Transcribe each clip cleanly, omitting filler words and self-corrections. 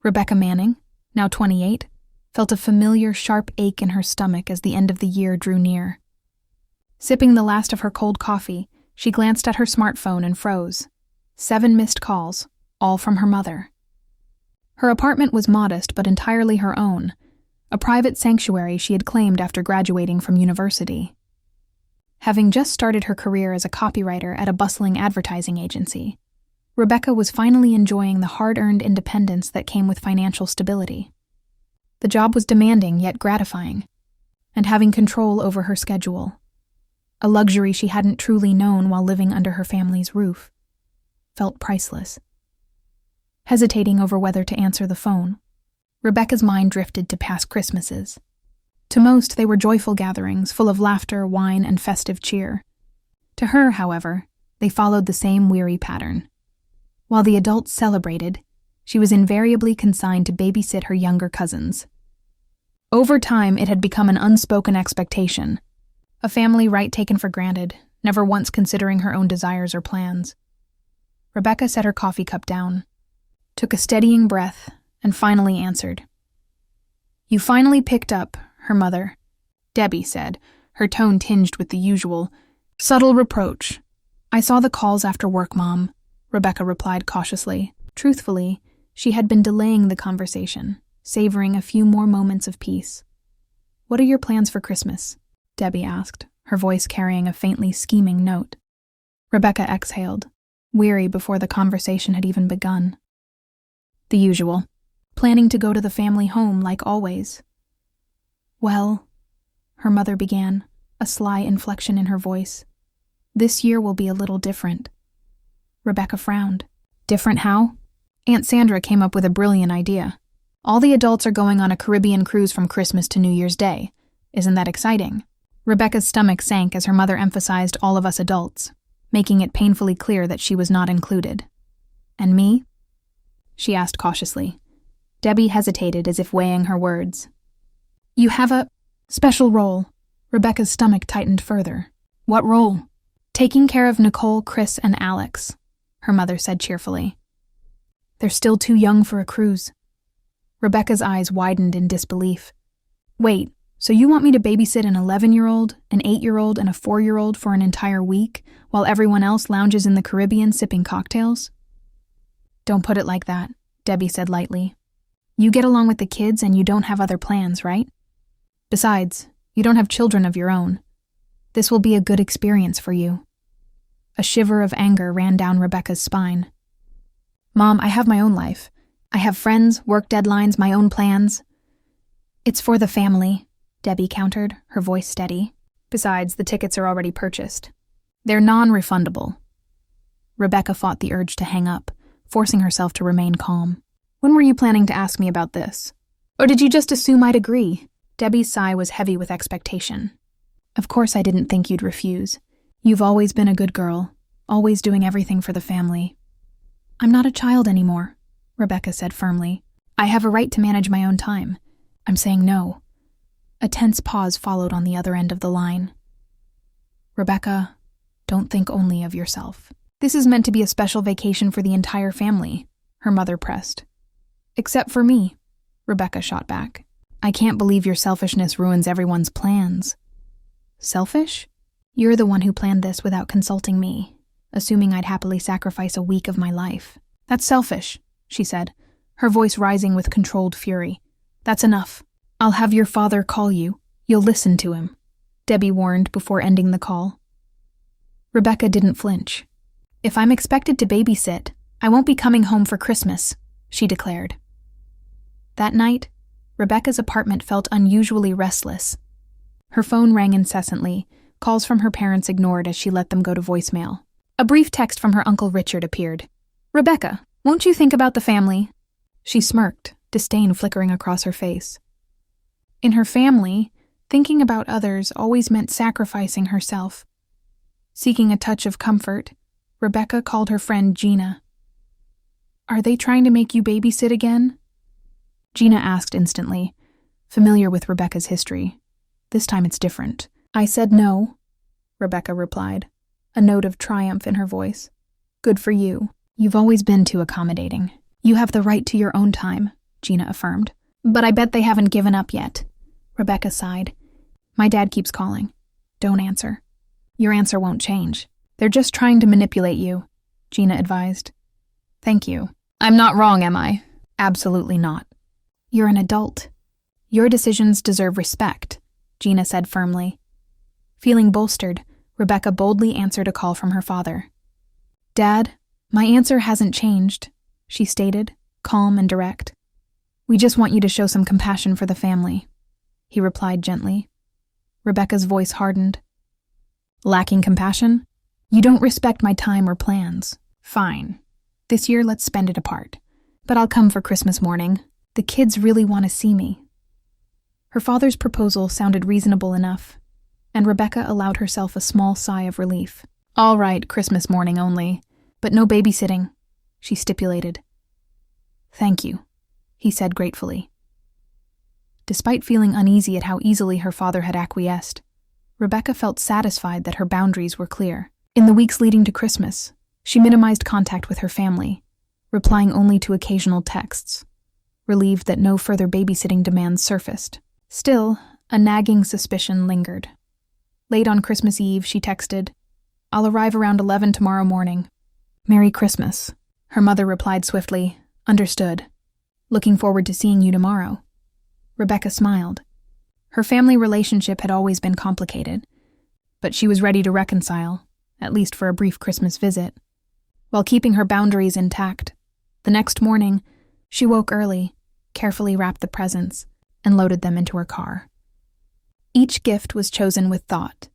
Rebecca Manning, now 28, felt a familiar, sharp ache in her stomach as the end of the year drew near. Sipping the last of her cold coffee, she glanced at her smartphone and froze. 7 missed calls, all from her mother. Her apartment was modest but entirely her own, a private sanctuary she had claimed after graduating from university. Having just started her career as a copywriter at a bustling advertising agency, Rebecca was finally enjoying the hard-earned independence that came with financial stability. The job was demanding yet gratifying, and having control over her schedule, a luxury she hadn't truly known while living under her family's roof, felt priceless. Hesitating over whether to answer the phone, Rebecca's mind drifted to past Christmases. To most, they were joyful gatherings full of laughter, wine, and festive cheer. To her, however, they followed the same weary pattern. While the adults celebrated, she was invariably consigned to babysit her younger cousins. Over time, it had become an unspoken expectation, a family right taken for granted, never once considering her own desires or plans. Rebecca set her coffee cup down, took a steadying breath, and finally answered. "You finally picked up," her mother, Debbie, said, her tone tinged with the usual, subtle reproach. "I saw the calls after work, Mom," Rebecca replied cautiously. Truthfully, she had been delaying the conversation, savoring a few more moments of peace. "What are your plans for Christmas?" Debbie asked, her voice carrying a faintly scheming note. Rebecca exhaled, weary before the conversation had even begun. "The usual. Planning to go to the family home like always." "Well," her mother began, a sly inflection in her voice, "this year will be a little different." Rebecca frowned. "Different how?" Aunt Sandra came up with a brilliant idea. "All the adults are going on a Caribbean cruise from Christmas to New Year's Day. Isn't that exciting?" Rebecca's stomach sank as her mother emphasized all of us adults, making it painfully clear that she was not included. "And me?" she asked cautiously. Debbie hesitated as if weighing her words. "You have a special role." Rebecca's stomach tightened further. "What role?" "Taking care of Nicole, Chris, and Alex," her mother said cheerfully. "They're still too young for a cruise." Rebecca's eyes widened in disbelief. "Wait, so you want me to babysit an 11-year-old, an 8-year-old, and a 4-year-old for an entire week, while everyone else lounges in the Caribbean sipping cocktails?" "Don't put it like that," Debbie said lightly. "You get along with the kids and you don't have other plans, right? Besides, you don't have children of your own. This will be a good experience for you." A shiver of anger ran down Rebecca's spine. "Mom, I have my own life. I have friends, work deadlines, my own plans." "It's for the family," Debbie countered, her voice steady. "Besides, the tickets are already purchased. They're non-refundable." Rebecca fought the urge to hang up, forcing herself to remain calm. "When were you planning to ask me about this? Or did you just assume I'd agree?" Debbie's sigh was heavy with expectation. "Of course I didn't think you'd refuse. You've always been a good girl, always doing everything for the family." "I'm not a child anymore," Rebecca said firmly. "I have a right to manage my own time. I'm saying no." A tense pause followed on the other end of the line. "Rebecca, don't think only of yourself. This is meant to be a special vacation for the entire family," her mother pressed. "Except for me," Rebecca shot back. "I can't believe your selfishness ruins everyone's plans." "Selfish? You're the one who planned this without consulting me, assuming I'd happily sacrifice a week of my life. That's selfish," she said, her voice rising with controlled fury. "That's enough. I'll have your father call you. You'll listen to him," Debbie warned before ending the call. Rebecca didn't flinch. "If I'm expected to babysit, I won't be coming home for Christmas," she declared. That night, Rebecca's apartment felt unusually restless. Her phone rang incessantly, calls from her parents ignored as she let them go to voicemail. A brief text from her Uncle Richard appeared. "Rebecca, won't you think about the family?" She smirked, disdain flickering across her face. In her family, thinking about others always meant sacrificing herself. Seeking a touch of comfort, Rebecca called her friend Gina. "Are they trying to make you babysit again?" Gina asked instantly, familiar with Rebecca's history. This time it's different. "I said no," Rebecca replied, a note of triumph in her voice. "Good for you. You've always been too accommodating. You have the right to your own time. Gina affirmed. But I bet they haven't given up yet. Rebecca sighed. My dad keeps calling. Don't answer. Your answer won't change. They're just trying to manipulate you, Gina advised. Thank you. I'm not wrong, am I? Absolutely not. You're an adult. Your decisions deserve respect, Gina said firmly. Feeling bolstered, Rebecca boldly answered a call from her father. Dad, my answer hasn't changed, she stated, calm and direct. We just want you to show some compassion for the family, he replied gently. Rebecca's voice hardened. Lacking compassion? You don't respect my time or plans. Fine. This year let's spend it apart. But I'll come for Christmas morning. The kids really want to see me. Her father's proposal sounded reasonable enough, and Rebecca allowed herself a small sigh of relief. All right, Christmas morning only, but no babysitting, she stipulated. Thank you, he said gratefully. Despite feeling uneasy at how easily her father had acquiesced, Rebecca felt satisfied that her boundaries were clear. In the weeks leading to Christmas, she minimized contact with her family, replying only to occasional texts, relieved that no further babysitting demands surfaced. Still, a nagging suspicion lingered. Late on Christmas Eve, she texted, I'll arrive around 11 tomorrow morning. Merry Christmas. Her mother replied swiftly, Understood. Looking forward to seeing you tomorrow. Rebecca smiled. Her family relationship had always been complicated, but she was ready to reconcile, at least for a brief Christmas visit. While keeping her boundaries intact, the next morning, she woke early, carefully wrapped the presents, and loaded them into her car. Each gift was chosen with thought.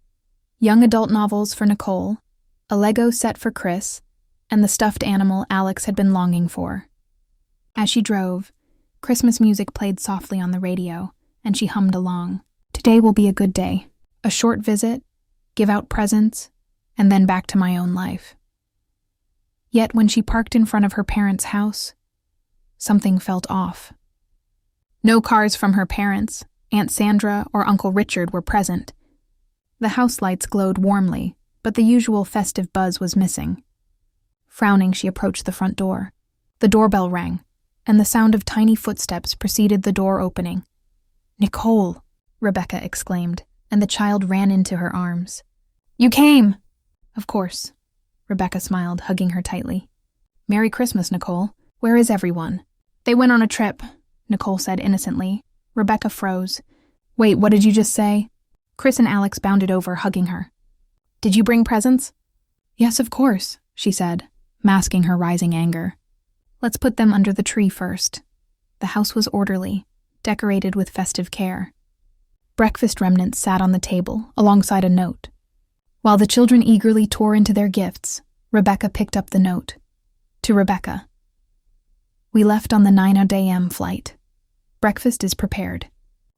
Young adult novels for Nicole, a Lego set for Chris, and the stuffed animal Alex had been longing for. As she drove, Christmas music played softly on the radio, and she hummed along. Today will be a good day. A short visit, give out presents, and then back to my own life. Yet when she parked in front of her parents' house, something felt off. No cars from her parents, Aunt Sandra, or Uncle Richard were present. The house lights glowed warmly, but the usual festive buzz was missing. Frowning, she approached the front door. The doorbell rang, and the sound of tiny footsteps preceded the door opening. Nicole, Rebecca exclaimed, and the child ran into her arms. You came! Of course, Rebecca smiled, hugging her tightly. Merry Christmas, Nicole. Where is everyone? They went on a trip, Nicole said innocently. Rebecca froze. Wait, what did you just say? Chris and Alex bounded over, hugging her. Did you bring presents? Yes, of course, she said, masking her rising anger. Let's put them under the tree first. The house was orderly, decorated with festive care. Breakfast remnants sat on the table, alongside a note. While the children eagerly tore into their gifts, Rebecca picked up the note. To Rebecca. We left on the 9 a.m. flight. Breakfast is prepared.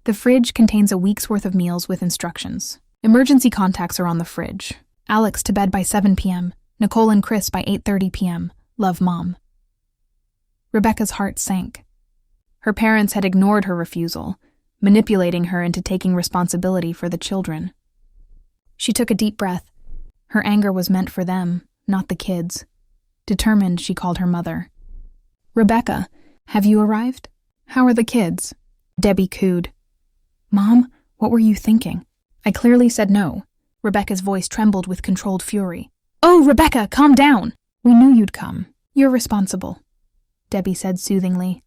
The fridge contains a week's worth of meals with instructions. Emergency contacts are on the fridge. Alex to bed by 7 p.m., Nicole and Chris by 8:30 p.m. Love, Mom. Rebecca's heart sank. Her parents had ignored her refusal, manipulating her into taking responsibility for the children. She took a deep breath. Her anger was meant for them, not the kids. Determined, she called her mother. Rebecca, have you arrived? How are the kids? Debbie cooed. Mom, what were you thinking? I clearly said no. Rebecca's voice trembled with controlled fury. Oh, Rebecca, calm down. We knew you'd come. You're responsible, Debbie said soothingly.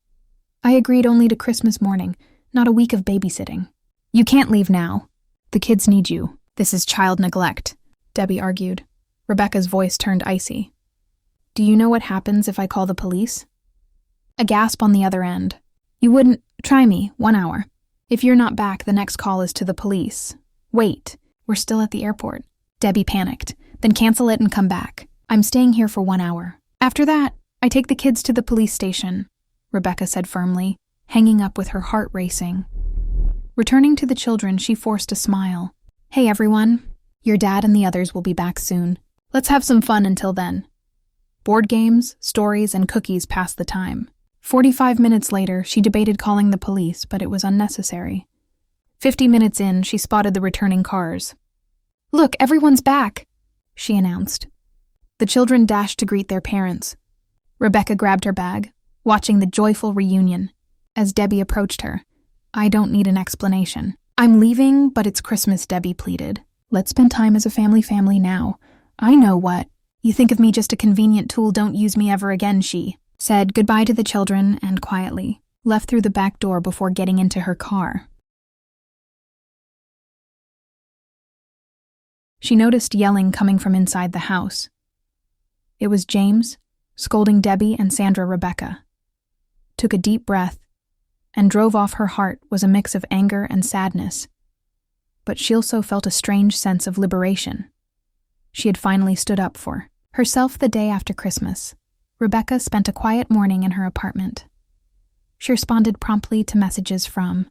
I agreed only to Christmas morning, not a week of babysitting. You can't leave now. The kids need you. This is child neglect, Debbie argued. Rebecca's voice turned icy. Do you know what happens if I call the police? A gasp on the other end. You wouldn't. Try me, 1 hour. If you're not back, the next call is to the police. Wait, we're still at the airport. Debbie panicked. Then cancel it and come back. I'm staying here for 1 hour. After that, I take the kids to the police station, Rebecca said firmly, hanging up with her heart racing. Returning to the children, she forced a smile. Hey everyone, your dad and the others will be back soon. Let's have some fun until then. Board games, stories, and cookies passed the time. 45 minutes later, she debated calling the police, but it was unnecessary. 50 minutes in, she spotted the returning cars. Look, everyone's back, she announced. The children dashed to greet their parents. Rebecca grabbed her bag, watching the joyful reunion. as Debbie approached her. "I don't need an explanation." "I'm leaving, but it's Christmas," Debbie pleaded. "Let's spend time as a family now. I know what. You think of me just a convenient tool, don't use me ever again," she said goodbye to the children and quietly left through the back door before getting into her car. She noticed yelling coming from inside the house. It was James, scolding Debbie and Sandra Rebecca. Took a deep breath, and drove off. Her heart was a mix of anger and sadness. But she also felt a strange sense of liberation. She had finally stood up for herself. The day after Christmas, Rebecca spent a quiet morning in her apartment. She responded promptly to messages from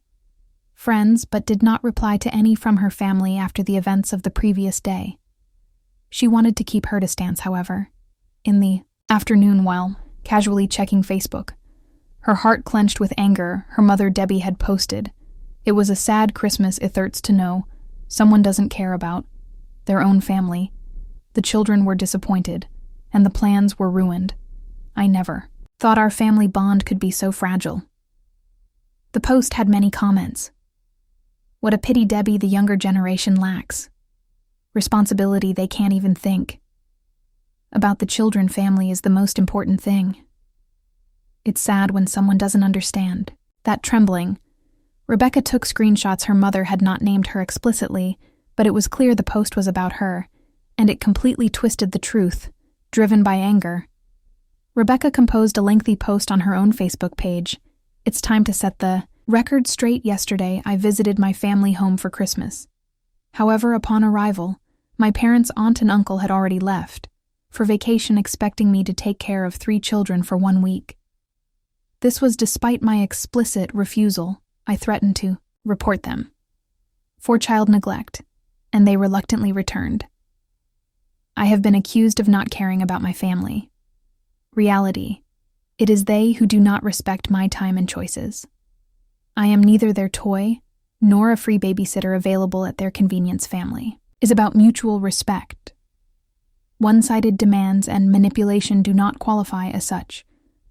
friends, but did not reply to any from her family after the events of the previous day. She wanted to keep her distance, however. In the afternoon, while casually checking Facebook, her heart clenched with anger. Her mother Debbie had posted, "It was a sad Christmas. It hurts to know someone doesn't care about their own family. The children were disappointed, and the plans were ruined. I never thought our family bond could be so fragile." The post had many comments. "What a pity, Debbie, the younger generation lacks responsibility. They can't even think about the children. Family is the most important thing. It's sad when someone doesn't understand." That trembling, Rebecca took screenshots. Her mother had not named her explicitly, but it was clear the post was about her, and it completely twisted the truth, driven by anger. Rebecca composed a lengthy post on her own Facebook page. "It's time to set the record straight. Yesterday, I visited my family home for Christmas. However, upon arrival, my parents' aunt and uncle had already left for vacation, expecting me to take care of 3 children for 1 week. This was despite my explicit refusal. I threatened to report them for child neglect, and they reluctantly returned. I have been accused of not caring about my family. Reality, it is they who do not respect my time and choices. I am neither their toy nor a free babysitter available at their convenience. Family is about mutual respect. One-sided demands and manipulation do not qualify as such.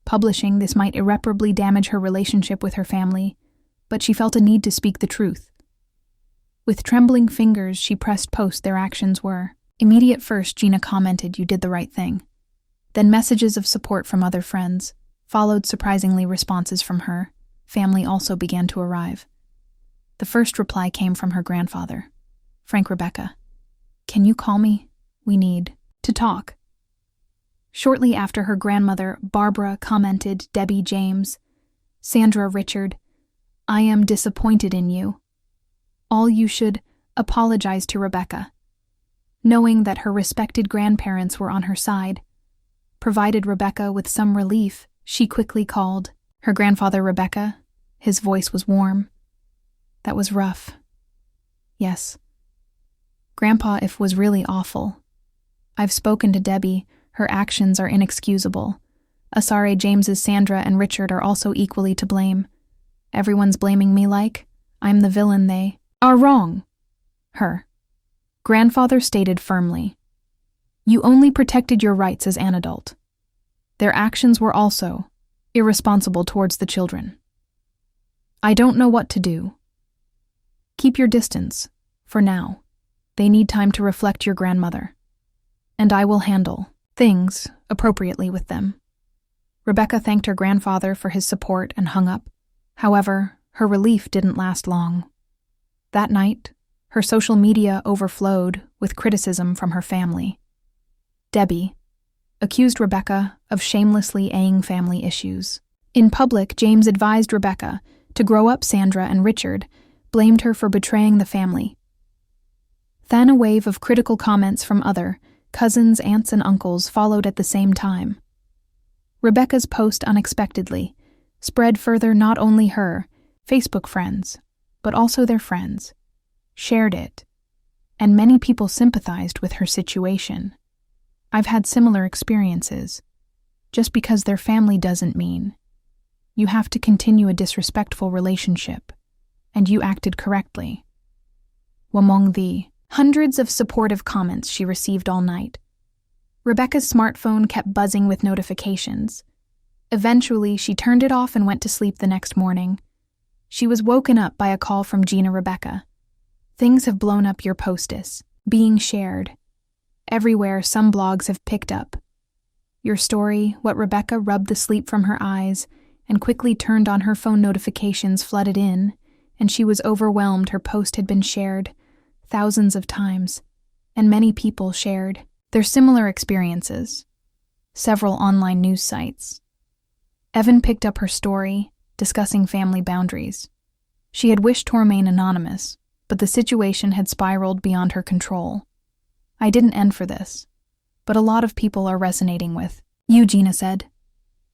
Publishing this might irreparably damage her relationship with her family, but she felt a need to speak the truth. With trembling fingers, she pressed post. Their actions were immediate. First, Gina commented, "You did the right thing." Then messages of support from other friends followed. Surprisingly, responses from her family also began to arrive. The first reply came from her grandfather. "Frank, Rebecca, can you call me? We need to talk." Shortly after, her grandmother, Barbara, commented, "Debbie, James, Sandra, Richard, I am disappointed in you. All you should apologize to Rebecca." Knowing that her respected grandparents were on her side, provided Rebecca with some relief. She quickly called her grandfather. "Rebecca," his voice was warm. "That was rough. Yes. Grandpa, it was really awful. I've spoken to Debbie. Her actions are inexcusable. Sorry, James's Sandra and Richard are also equally to blame. Everyone's blaming me like I'm the villain. They are wrong." Her grandfather stated firmly, "You only protected your rights as an adult. Their actions were also irresponsible towards the children. I don't know what to do. Keep your distance, for now. They need time to reflect, your grandmother. And I will handle things appropriately with them." Rebecca thanked her grandfather for his support and hung up. However, her relief didn't last long. That night, her social media overflowed with criticism from her family. Debbie accused Rebecca of shamelessly aying family issues. In public, James advised Rebecca to grow up. Sandra and Richard blamed her for betraying the family. Then a wave of critical comments from other cousins, aunts, and uncles followed at the same time. Rebecca's post unexpectedly spread further. Not only her Facebook friends, but also their friends shared it, and many people sympathized with her situation. I've had similar experiences. Just because their family doesn't mean you have to continue a disrespectful relationship, and you acted correctly. Among the hundreds of supportive comments she received all night, Rebecca's smartphone kept buzzing with notifications. Eventually, she turned it off and went to sleep the next morning. She was woken up by a call from Gina Rebecca. "Things have blown up your postus, being shared. Everywhere, some blogs have picked up your story." What Rebecca rubbed the sleep from her eyes and quickly turned on her phone. Notifications flooded in, and she was overwhelmed. Her post had been shared thousands of times, and many people shared their similar experiences. Several online news sites. Evan picked up her story, discussing family boundaries. She had wished to remain anonymous, but the situation had spiraled beyond her control. "I didn't end for this, but a lot of people are resonating with you," Gina said.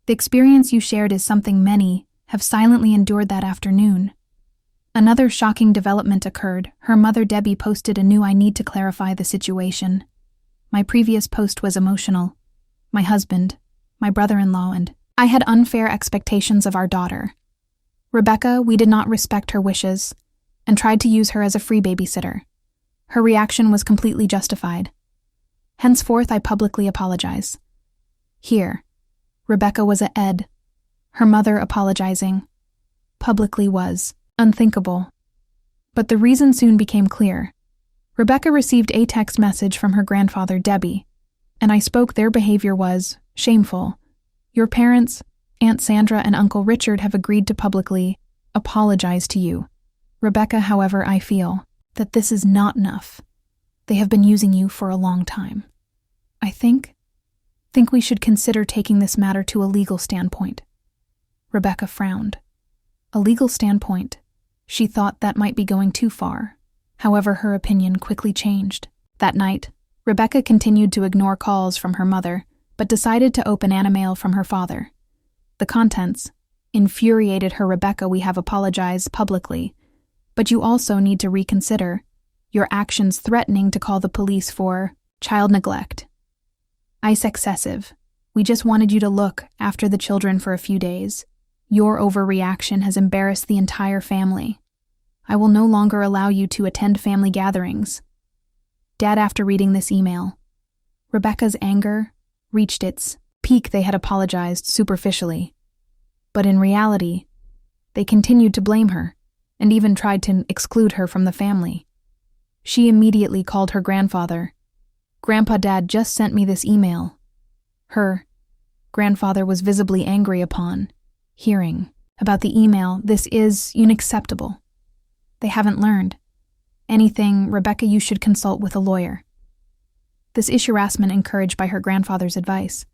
"The experience you shared is something many have silently endured that afternoon." Another shocking development occurred. Her mother Debbie posted a new "I need to clarify the situation. My previous post was emotional. My husband, my brother-in-law, and I had unfair expectations of our daughter. Rebecca, we did not respect her wishes and tried to use her as a free babysitter. Her reaction was completely justified. Henceforth, I publicly apologize." Here, Rebecca was a ed. Her mother apologizing publicly was unthinkable. But the reason soon became clear. Rebecca received a text message from her grandfather, Debbie, and I spoke. Their behavior was shameful. Your parents, Aunt Sandra and Uncle Richard, have agreed to publicly apologize to you. Rebecca, however, I feel that this is not enough. They have been using you for a long time. I think we should consider taking this matter to a legal standpoint." Rebecca frowned. A legal standpoint? She thought that might be going too far. However, her opinion quickly changed. That night, Rebecca continued to ignore calls from her mother, but decided to open an email from her father. The contents infuriated her. "Rebecca, we have apologized publicly, but you also need to reconsider your actions, threatening to call the police for child neglect. Ice excessive. We just wanted you to look after the children for a few days. Your overreaction has embarrassed the entire family. I will no longer allow you to attend family gatherings." Dad, after reading this email, Rebecca's anger reached its peak. They had apologized superficially, but in reality, they continued to blame her and even tried to exclude her from the family. She immediately called her grandfather. "Grandpa, Dad just sent me this email." Her grandfather was visibly angry upon hearing about the email. "This is unacceptable. They haven't learned anything. Rebecca, you should consult with a lawyer." This is harassment encouraged by her grandfather's advice.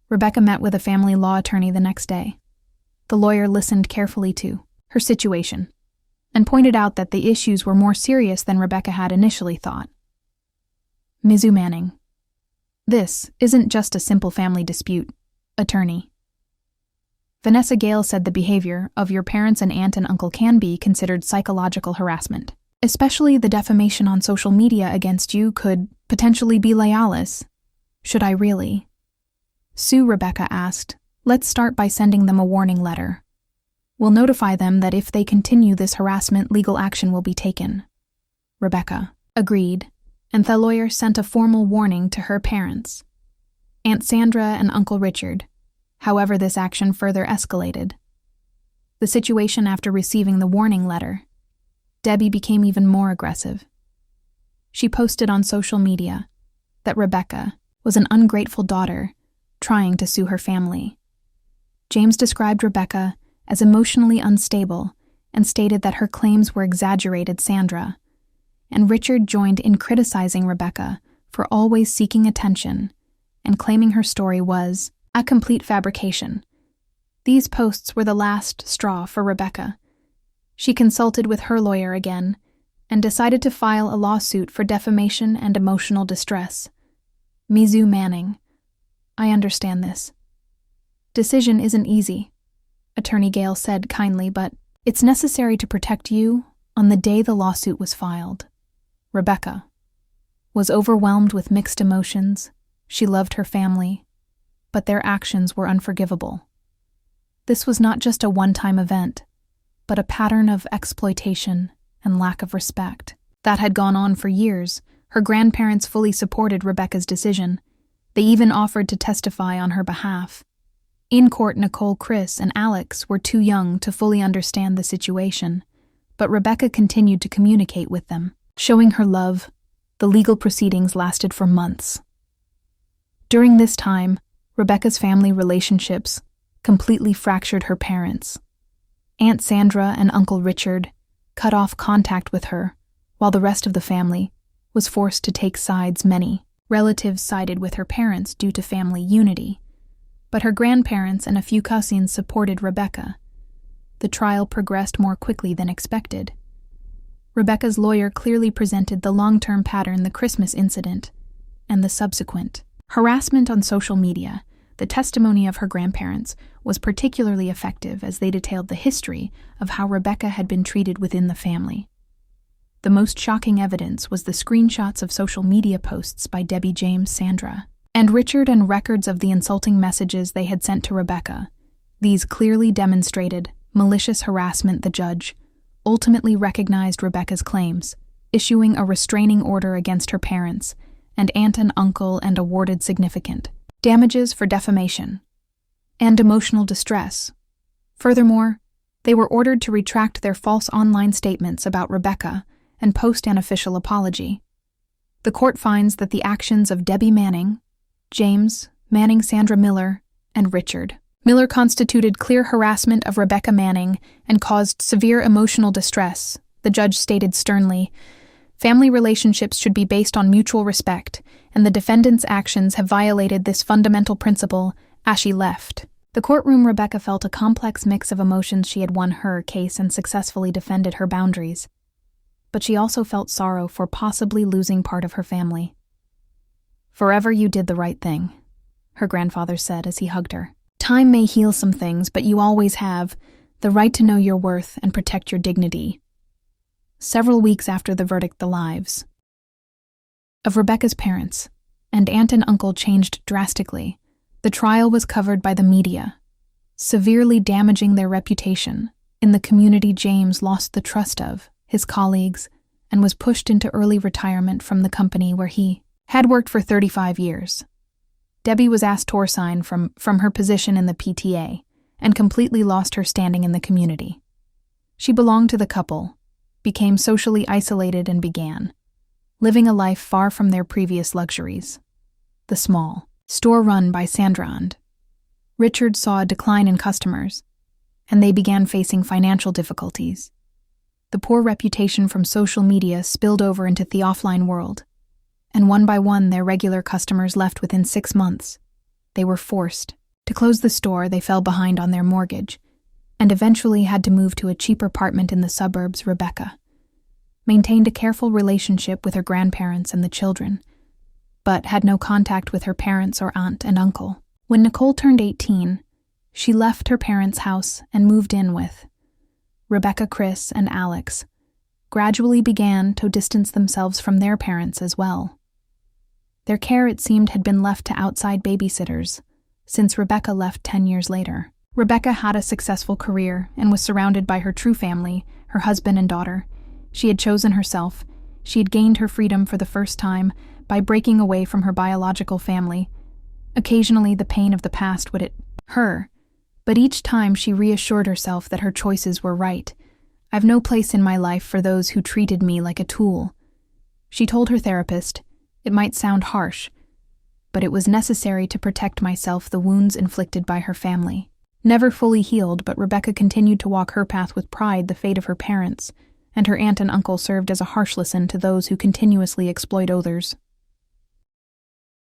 Rebecca met with a family law attorney the next day. The lawyer listened carefully to her situation and pointed out that the issues were more serious than Rebecca had initially thought. Mizu Manning. "This isn't just a simple family dispute, attorney. Vanessa Gale said the behavior of your parents and aunt and uncle can be considered psychological harassment. Especially the defamation on social media against you could potentially be lealis. Should I really?" Sue, Rebecca asked. "Let's start by sending them a warning letter. We'll notify them that if they continue this harassment, legal action will be taken." Rebecca agreed, and the lawyer sent a formal warning to her parents, Aunt Sandra and Uncle Richard. However, this action further escalated. The situation after receiving the warning letter, Debbie became even more aggressive. She posted on social media that Rebecca was an ungrateful daughter trying to sue her family. James described Rebecca as emotionally unstable and stated that her claims were exaggerated. Sandra and Richard joined in criticizing Rebecca for always seeking attention and claiming her story was a complete fabrication. These posts were the last straw for Rebecca. She consulted with her lawyer again and decided to file a lawsuit for defamation and emotional distress. Mizu Manning. "I understand this. Decision isn't easy," Attorney Gale said kindly, "but it's necessary to protect you on the day the lawsuit was filed." Rebecca was overwhelmed with mixed emotions. She loved her family, but their actions were unforgivable. This was not just a one-time event, but a pattern of exploitation and lack of respect that had gone on for years. Her grandparents fully supported Rebecca's decision. They even offered to testify on her behalf. In court, Nicole, Chris, and Alex were too young to fully understand the situation, but Rebecca continued to communicate with them, showing her love. The legal proceedings lasted for months. During this time, Rebecca's family relationships completely fractured her parents. Aunt Sandra and Uncle Richard cut off contact with her, while the rest of the family was forced to take sides. Many relatives sided with her parents due to family unity, but her grandparents and a few cousins supported Rebecca. The trial progressed more quickly than expected. Rebecca's lawyer clearly presented the long-term pattern, the Christmas incident, and the subsequent harassment on social media. The testimony of her grandparents was particularly effective as they detailed the history of how Rebecca had been treated within the family. The most shocking evidence was the screenshots of social media posts by Debbie, James, Sandra, and Richard, and records of the insulting messages they had sent to Rebecca. These clearly demonstrated malicious harassment. The judge ultimately recognized Rebecca's claims, issuing a restraining order against her parents and aunt and uncle, and awarded significant damages for defamation and emotional distress. Furthermore, they were ordered to retract their false online statements about Rebecca and post an official apology. The court finds that the actions of Debbie Manning, James Manning, Sandra Miller, and Richard Miller constituted clear harassment of Rebecca Manning and caused severe emotional distress. The judge stated sternly, "Family relationships should be based on mutual respect, and the defendant's actions have violated this fundamental principle." As she left the courtroom, Rebecca felt a complex mix of emotions. She had won her case and successfully defended her boundaries, but she also felt sorrow for possibly losing part of her family. "Forever you did the right thing," her grandfather said as he hugged her. "Time may heal some things, but you always have the right to know your worth and protect your dignity." Several weeks after the verdict, the lives of Rebecca's parents and aunt and uncle changed drastically. The trial was covered by the media, severely damaging their reputation. In the community, James lost the trust of his colleagues and was pushed into early retirement from the company where he had worked for 35 years. Debbie was asked to resign from her position in the PTA and completely lost her standing in the community. She belonged to the couple, became socially isolated, and began living a life far from their previous luxuries. The small store run by Sandra and Richard saw a decline in customers, and they began facing financial difficulties. The poor reputation from social media spilled over into the offline world, and one by one their regular customers left within 6 months. They were forced to close the store. They fell behind on their mortgage and eventually had to move to a cheap apartment in the suburbs. Rebecca maintained a careful relationship with her grandparents and the children, but had no contact with her parents or aunt and uncle. When Nicole turned 18, she left her parents' house and moved in with Rebecca. Chris and Alex gradually began to distance themselves from their parents as well. Their care, it seemed, had been left to outside babysitters since Rebecca left 10 years later. Rebecca had a successful career and was surrounded by her true family, her husband and daughter. She had chosen herself. She had gained her freedom for the first time by breaking away from her biological family. Occasionally, the pain of the past would hit her, but each time she reassured herself that her choices were right. "I've no place in my life for those who treated me like a tool," she told her therapist. "It might sound harsh, but it was necessary to protect myself." The wounds inflicted by her family never fully healed, but Rebecca continued to walk her path with pride. The fate of her parents and her aunt and uncle served as a harsh lesson to those who continuously exploit others.